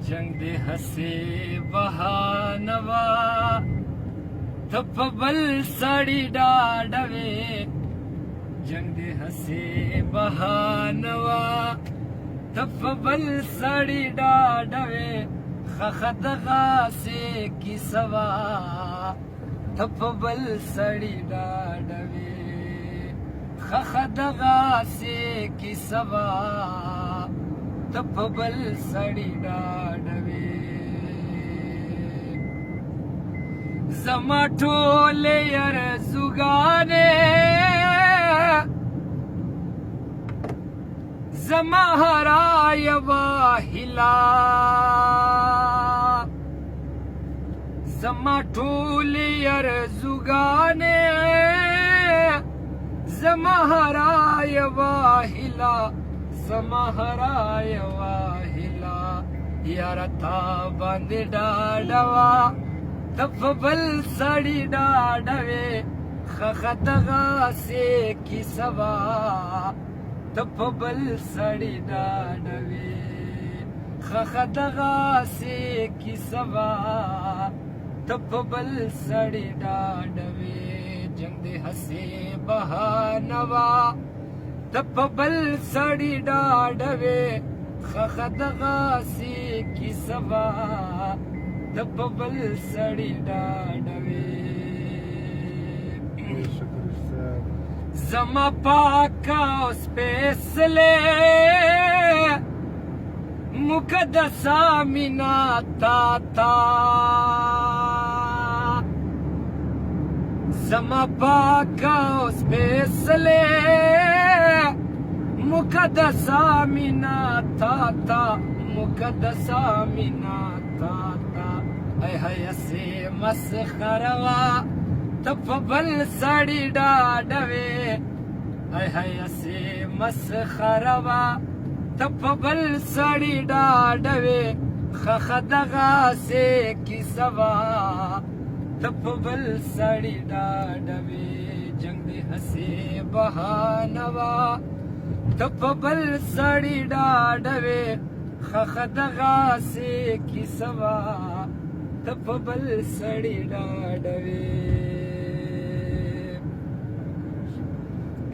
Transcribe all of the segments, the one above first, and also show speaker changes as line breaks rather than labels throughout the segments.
جنگ دې هسې بهانه وه ته په بل سړي ډاډه وې جنگ دې هسې بهانه وه ته په بل سړي ډاډه وې خخه دغسې کیسه وه ته په بل سړي ډاډه وې خخه دغسې کیسه وه ته په بل سړي ډاډه وې زما ټولې ارزوګانې زما هره یوه هیله زما ټولې ارزوګانې زما هره یوه هیله زما هره یوه هیله یاره تا باندې ډاډه وه ته په بل سړي ډاډه وې خخه دغسې کیسه وه ته په بل سړي ډاډه وې خخه دغسې کیسه وه ته په بل سړي ډاډه وې جنگ دې هسې بهانه وه ته په بل سړي ډاډه وې خخه دغسې کیسه وه ته په بل سړي ډاډه وې زما پاکه او سپېڅلې مقدسه مینه تا ته زما پاکه او سپېڅلې مقدسه مینه تا ته مقدسه مینه تا ته ای هسې مسخره وه ته په بل سړي ډاډه وې ای هسې مسخره وه ته په بل سړي ډاډه وې خخه دغسې کیسه وه ته په بل سړي ډاډه وې جنگ دې هسې بهانه وه ته په بل سړي ډاډه وې خخه دغسې کیسه وه ته په بل سړي ډاډه وې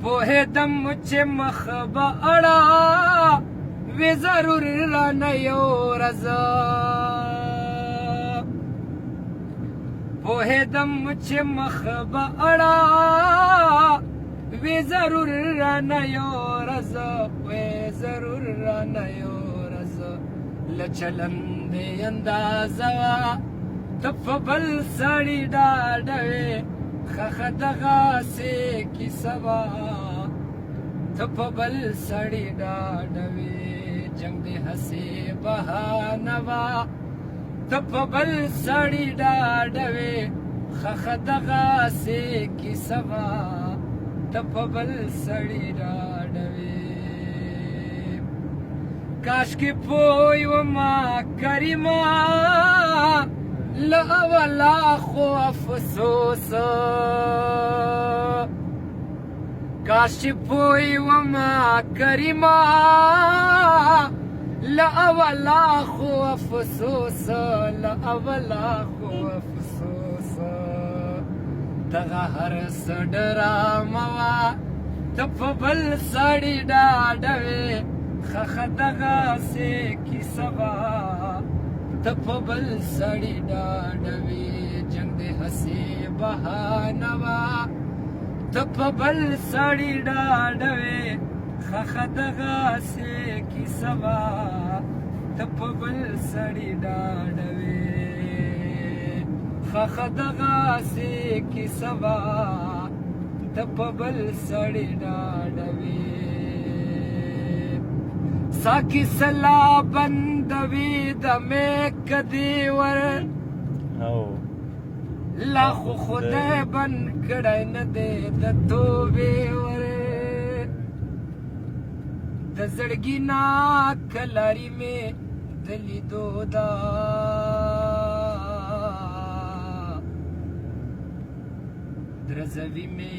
پوهېدم چې مخ به اړه وې ضرور رانه یو ورځ پوهېدم چې مخ به اړه وې ضرور رانه یو ورځ وې ضرور رانه یو ورځ له چلندې اندازه وه ته په بل سړي ډاډه وې خخه دغسې کیسه وه ته په بل سړي ډاډه وې جنگ دې هسې بهانه وه ته په بل سړي ډاډه وې خخه دغسې کیسه وه ته په بل سړي ډاډه وې کاشکې پوه ومه کریمه له اوله خو افسوس کاش چې پوه ومه کریمه له اوله خو افسوس له اوله خو افسوس دغه هر څه ډرامه وه ته په بل سړي ډاډه وې خخه دغسې کیسه وه ته په بل سړي ډاډه وې جنگ دې هسې بهانه وه ته په بل سړي ډاډه وې خخه دغسې کیسه وه ته په بل سړي ډاډه وې خخه دغسې کیسه وه ته په بل سړي ډاډه وې ساکی سلا بندوي د مې کدی ور لا خو خدای بند کړی نه دی د توبې ور د زړګي نه کلاري مې د لیدو دا درزوي مې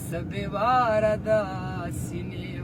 سبې واره د سینې